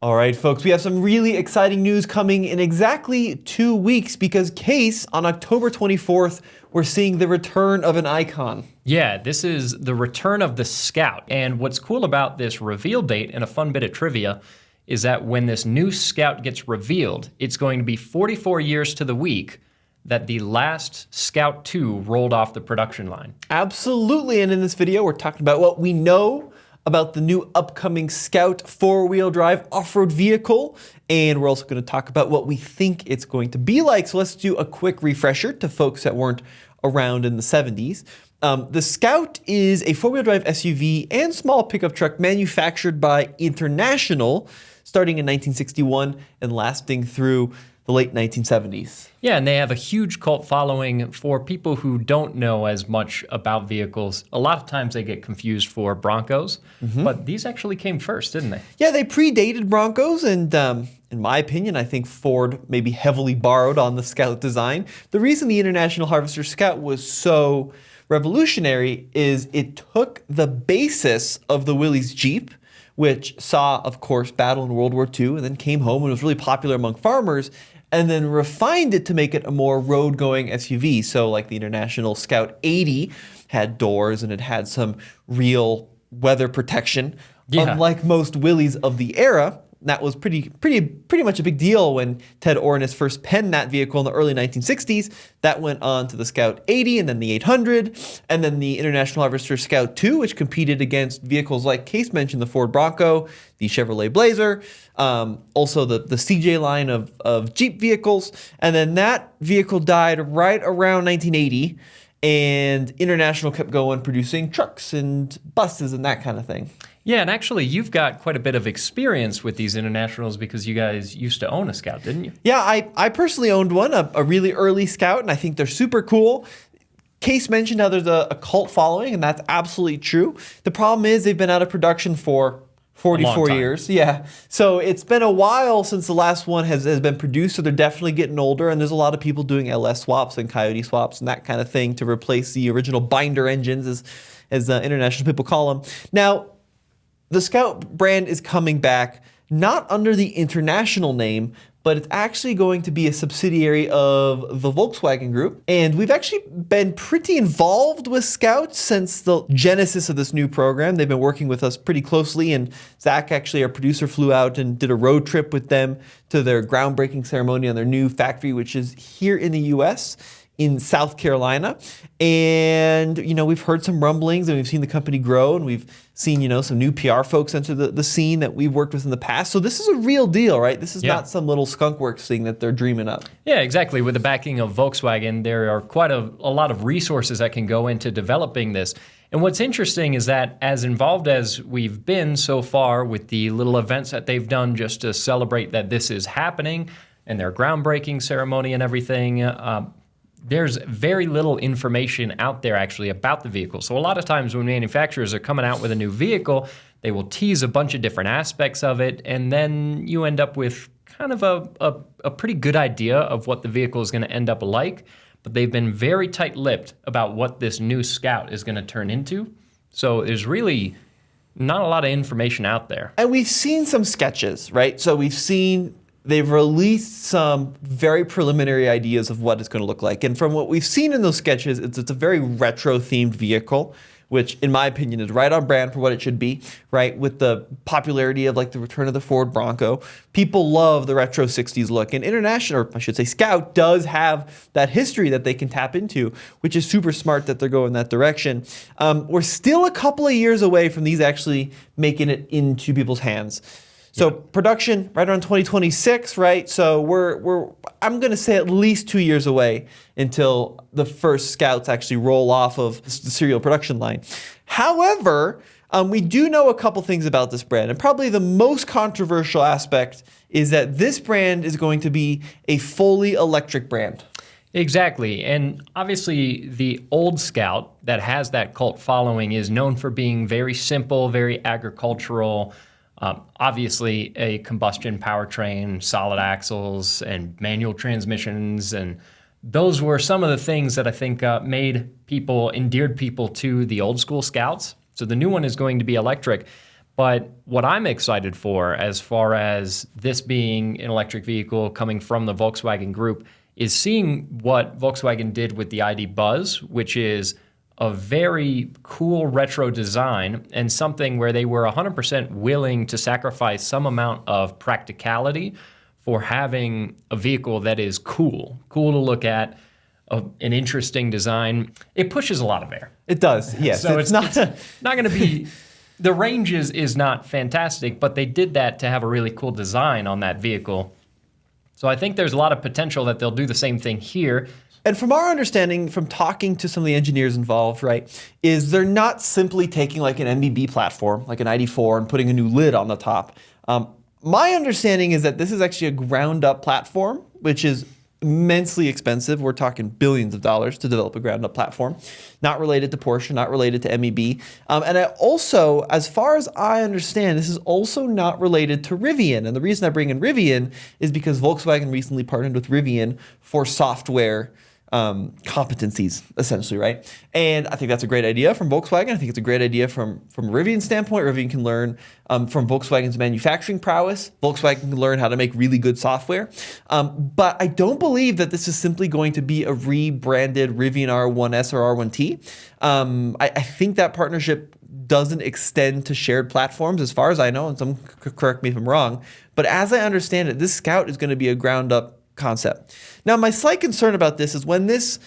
All right, folks, we have some really exciting news coming in exactly 2 weeks because Case, on October 24th, we're seeing the return of an icon. Yeah, this is the return of the Scout. And what's cool about this reveal date and a fun bit of trivia is that when this new Scout gets revealed, it's going to be 44 years to the week that the last Scout 2 rolled off the production line. Absolutely, and in this video, we're talking about what we know about the new upcoming Scout four-wheel drive off-road vehicle, and we're also going to talk about what we think it's going to be like. So let's do a quick refresher to folks that weren't around in the 70s. The Scout is a four-wheel drive SUV and small pickup truck manufactured by International starting in 1961 and lasting through the late 1970s. Yeah, and they have a huge cult following for people who don't know as much about vehicles. A lot of times they get confused for Broncos, but these actually came first, didn't they? Yeah, they predated Broncos, and in my opinion, I think Ford maybe heavily borrowed on the Scout design. The reason the International Harvester Scout was so revolutionary is it took the basis of the Willys Jeep, which saw, of course, battle in World War II and then came home and was really popular among farmers, and then refined it to make it a more road-going SUV. So like the International Scout 80 had doors and it had some real weather protection. Yeah. Unlike most Willys of the era, that was pretty much a big deal when Ted Ornis first penned that vehicle in the early 1960s. That went on to the Scout 80 and then the 800, and then the International Harvester Scout 2, which competed against vehicles like Case mentioned, the Ford Bronco, the Chevrolet Blazer, also the CJ line of Jeep vehicles. And then that vehicle died right around 1980, and International kept going producing trucks and buses and that kind of thing. Yeah, and actually you've got quite a bit of experience with these Internationals because you guys used to own a Scout, didn't you? Yeah, I personally owned one, a really early Scout, and I think they're super cool. Case mentioned how there's a cult following, and that's absolutely true. The problem is they've been out of production for 44 years. Yeah. So it's been a while since the last one has been produced, so they're definitely getting older, and there's a lot of people doing LS swaps and Coyote swaps and that kind of thing to replace the original binder engines, as international people call them. Now, the Scout brand is coming back, not under the International name, but it's actually going to be a subsidiary of the Volkswagen Group. And we've actually been pretty involved with Scout since the genesis of this new program. They've been working with us pretty closely, and Zach, actually our producer, flew out and did a road trip with them to their groundbreaking ceremony on their new factory, which is here in the US. In South Carolina. And, we've heard some rumblings and we've seen the company grow, and we've seen, some new PR folks enter the scene that we've worked with in the past. So this is a real deal, right? This is not some little skunkworks thing that they're dreaming up. Yeah, exactly. With the backing of Volkswagen, there are quite a lot of resources that can go into developing this. And what's interesting is that as involved as we've been so far with the little events that they've done just to celebrate that this is happening and their groundbreaking ceremony and everything, there's very little information out there actually about the vehicle. So a lot of times when manufacturers are coming out with a new vehicle, they will tease a bunch of different aspects of it, and then you end up with kind of a pretty good idea of what the vehicle is going to end up like. But they've been very tight-lipped about what this new Scout is going to turn into. So there's really not a lot of information out there. And we've seen some sketches, right? So they've released some very preliminary ideas of what it's going to look like. And from what we've seen in those sketches, it's a very retro-themed vehicle, which in my opinion is right on brand for what it should be, right? With the popularity of like the return of the Ford Bronco. People love the retro 60s look. And International, or I should say Scout, does have that history that they can tap into, which is super smart that they're going that direction. We're still a couple of years away from these actually making it into people's hands. So production right around 2026, right? So I'm going to say at least 2 years away until the first Scouts actually roll off of the serial production line. However, we do know a couple things about this brand, and probably the most controversial aspect is that this brand is going to be a fully electric brand. Exactly. And obviously the old Scout that has that cult following is known for being very simple, very agricultural. Obviously a combustion powertrain, solid axles, and manual transmissions, and those were some of the things that I think endeared people to the old school Scouts. So the new one is going to be electric. But what I'm excited for, as far as this being an electric vehicle coming from the Volkswagen Group, is seeing what Volkswagen did with the ID Buzz, which is a very cool retro design and something where they were 100% willing to sacrifice some amount of practicality for having a vehicle that is cool to look at, an interesting design. It pushes a lot of air. It does, yes. So it's not going to be... The range is not fantastic, but they did that to have a really cool design on that vehicle. So I think there's a lot of potential that they'll do the same thing here. And from our understanding, from talking to some of the engineers involved, right, is they're not simply taking like an MBB platform, like an ID4, and putting a new lid on the top. My understanding is that this is actually a ground-up platform, which is immensely expensive. We're talking billions of dollars to develop a ground-up platform. Not related to Porsche, not related to MEB. And I also, as far as I understand, this is also not related to Rivian. And the reason I bring in Rivian is because Volkswagen recently partnered with Rivian for software competencies, essentially, right? And I think that's a great idea from Volkswagen. I think it's a great idea from Rivian's standpoint. Rivian can learn from Volkswagen's manufacturing prowess. Volkswagen can learn how to make really good software. But I don't believe that this is simply going to be a rebranded Rivian R1S or R1T. I think that partnership doesn't extend to shared platforms as far as I know, and some could correct me if I'm wrong. But as I understand it, this Scout is going to be a ground-up concept. Now, my slight concern about this is when this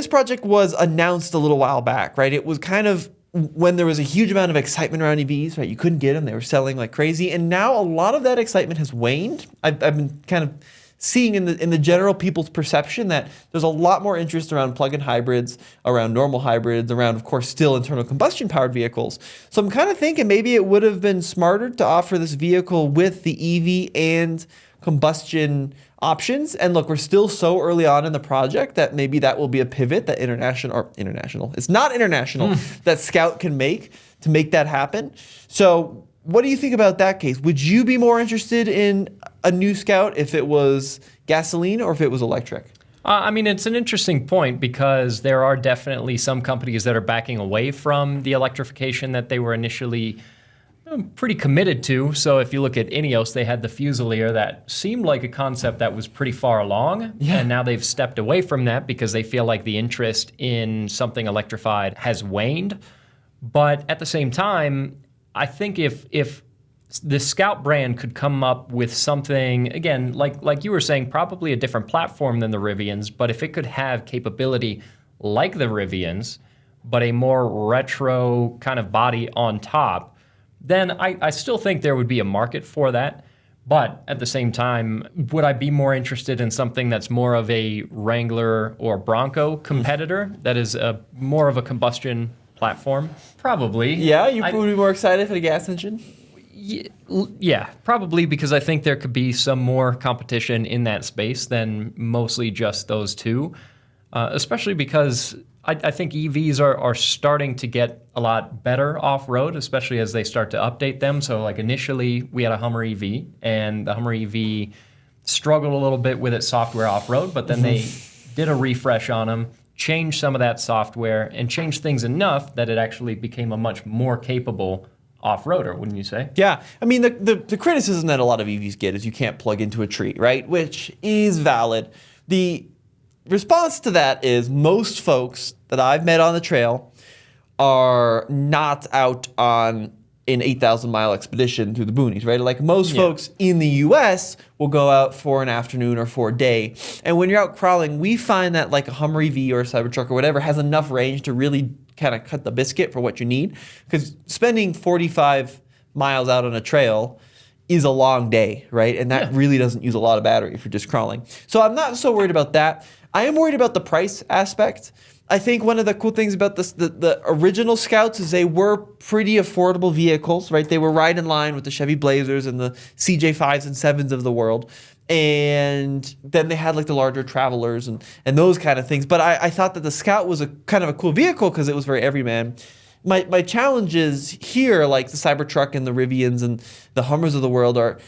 project was announced a little while back, right? It was kind of when there was a huge amount of excitement around EVs, right? You couldn't get them; they were selling like crazy, and now a lot of that excitement has waned. I've been kind of seeing in the general people's perception that there's a lot more interest around plug-in hybrids, around normal hybrids, around, of course, still internal combustion powered vehicles. So I'm kind of thinking maybe it would have been smarter to offer this vehicle with the EV and combustion options. And look, we're still so early on in the project that maybe that will be a pivot that it's not international, that Scout can make to make that happen. So what do you think about that case? Would you be more interested in a new Scout if it was gasoline or if it was electric? I mean, it's an interesting point because there are definitely some companies that are backing away from the electrification that they were initially pretty committed to. So if you look at Ineos, they had the Fusilier that seemed like a concept that was pretty far along. Yeah. And now they've stepped away from that because they feel like the interest in something electrified has waned. But at the same time, I think if the Scout brand could come up with something, again, like you were saying, probably a different platform than the Rivians, but if it could have capability like the Rivians, but a more retro kind of body on top, then I still think there would be a market for that. But at the same time, would I be more interested in something that's more of a Wrangler or Bronco competitor that is more of a combustion platform? Probably. Yeah, you would be more excited for the gas engine? Yeah, probably, because I think there could be some more competition in that space than mostly just those two, especially because I think EVs are starting to get a lot better off-road, especially as they start to update them. So like initially we had a Hummer EV, and the Hummer EV struggled a little bit with its software off-road, but then they did a refresh on them, changed some of that software, and changed things enough that it actually became a much more capable off-roader, wouldn't you say? Yeah. I mean, the criticism that a lot of EVs get is you can't plug into a tree, right? Which is valid. The response to that is most folks that I've met on the trail are not out on an 8,000-mile expedition through the boonies, right? Like most folks in the US will go out for an afternoon or for a day. And when you're out crawling, we find that like a Hummer EV or a Cybertruck or whatever has enough range to really kind of cut the biscuit for what you need. Because spending 45 miles out on a trail is a long day, right? And that really doesn't use a lot of battery if you're just crawling. So I'm not so worried about that. I am worried about the price aspect. I think one of the cool things about this, the original Scouts is they were pretty affordable vehicles, right? They were right in line with the Chevy Blazers and the CJ5s and 7s of the world. And then they had like the larger Travelers and those kind of things. But I thought that the Scout was a kind of a cool vehicle because it was very everyman. My challenges here, like the Cybertruck and the Rivians and the Hummers of the world, are,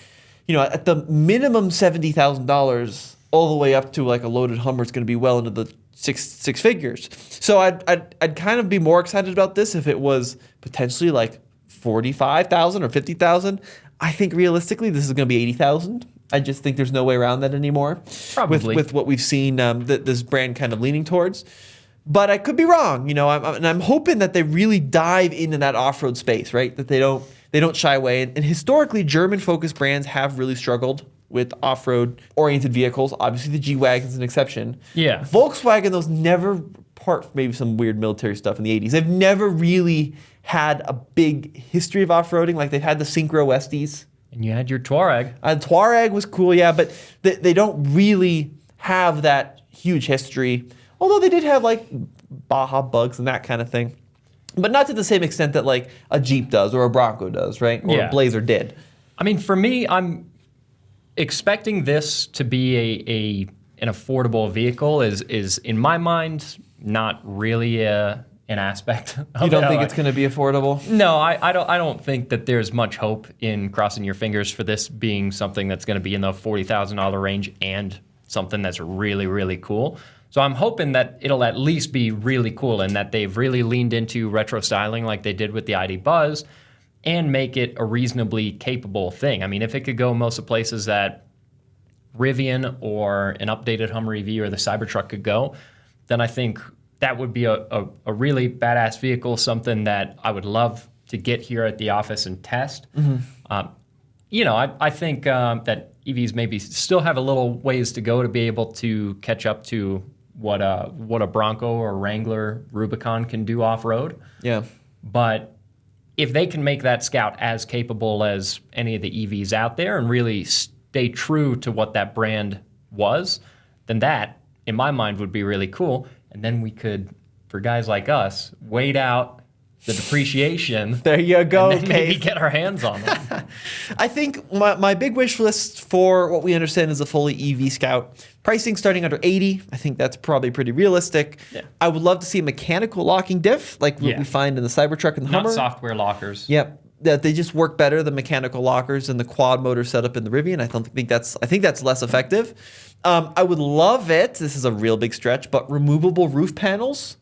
at the minimum $70,000 all the way up to like a loaded Hummer is going to be well into the six figures. So I'd kind of be more excited about this if it was potentially like 45,000 or 50,000. I think realistically, this is going to be 80,000. I just think there's no way around that anymore. Probably. With what we've seen this brand kind of leaning towards. But I could be wrong, you know. I'm hoping that they really dive into that off-road space, right? That they don't shy away. And historically, German-focused brands have really struggled with off-road oriented vehicles. Obviously, the G-Wagon's an exception. Yeah. Volkswagen, those never, apart from maybe some weird military stuff in the 80s, they've never really had a big history of off-roading. Like they've had the Syncro Estes. And you had your Touareg. Touareg was cool, yeah, but they don't really have that huge history. Although they did have like Baja bugs and that kind of thing. But not to the same extent that like a Jeep does or a Bronco does, right? Or a Blazer did. I mean, for me, I'm expecting this to be an affordable vehicle is in my mind not really an aspect of You don't think it's going to be affordable? No, I don't think that there's much hope in crossing your fingers for this being something that's going to be in the $40,000 range and something that's really, really cool. So I'm hoping that it'll at least be really cool and that they've really leaned into retro styling like they did with the ID Buzz and make it a reasonably capable thing. I mean, if it could go most of the places that Rivian or an updated Hummer EV or the Cybertruck could go, then I think that would be a really badass vehicle, something that I would love to get here at the office and test. You know, I think that EVs maybe still have a little ways to go to be able to catch up to what a Bronco or Wrangler Rubicon can do off-road. Yeah. But if they can make that Scout as capable as any of the EVs out there and really stay true to what that brand was, then that, in my mind, would be really cool. And then we could, for guys like us, wait out the depreciation. There you go, and then maybe get our hands on them. I think my big wish list for what we understand is a fully EV Scout. Pricing starting under 80. I think that's probably pretty realistic. Yeah. I would love to see a mechanical locking diff like what we find in the Cybertruck and the Hummer. Not software lockers. Yep. That they just work better than mechanical lockers and the quad motor setup in the Rivian. I think that's less effective. I would love it. This is a real big stretch, but removable roof panels.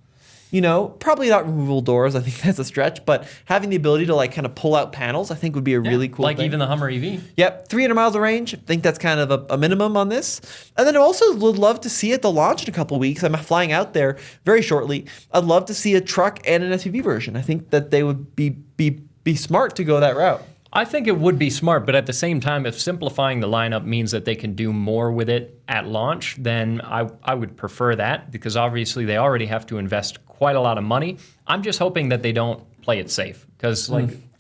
You know, probably not removable doors. I think that's a stretch, but having the ability to like kind of pull out panels, I think would be a really cool like thing. even the Hummer EV. Yep, 300 miles of range. I think that's kind of a minimum on this. And then I also would love to see at the launch in a couple of weeks. I'm flying out there very shortly. I'd love to see a truck and an SUV version. I think that they would be smart to go that route. I think it would be smart, but at the same time, if simplifying the lineup means that they can do more with it at launch, then I would prefer that because obviously they already have to invest quite a lot of money. I'm just hoping that they don't play it safe because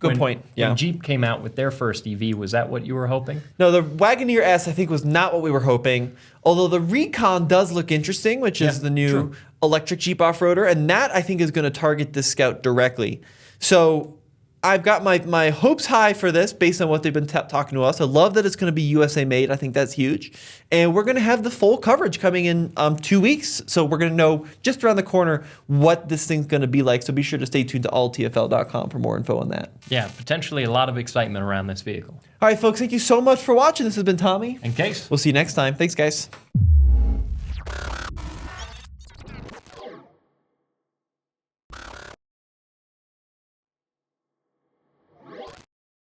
Good point. Yeah. When Jeep came out with their first EV, was that what you were hoping? No, the Wagoneer S I think was not what we were hoping. Although the Recon does look interesting, which is the new electric Jeep off-roader, and that I think is going to target this Scout directly. So I've got my hopes high for this based on what they've been talking to us. I love that it's going to be USA made. I think that's huge. And we're going to have the full coverage coming in 2 weeks. So we're going to know just around the corner what this thing's going to be like. So be sure to stay tuned to alltfl.com for more info on that. Yeah, potentially a lot of excitement around this vehicle. All right, folks, thank you so much for watching. This has been Tommy. In case. We'll see you next time. Thanks, guys.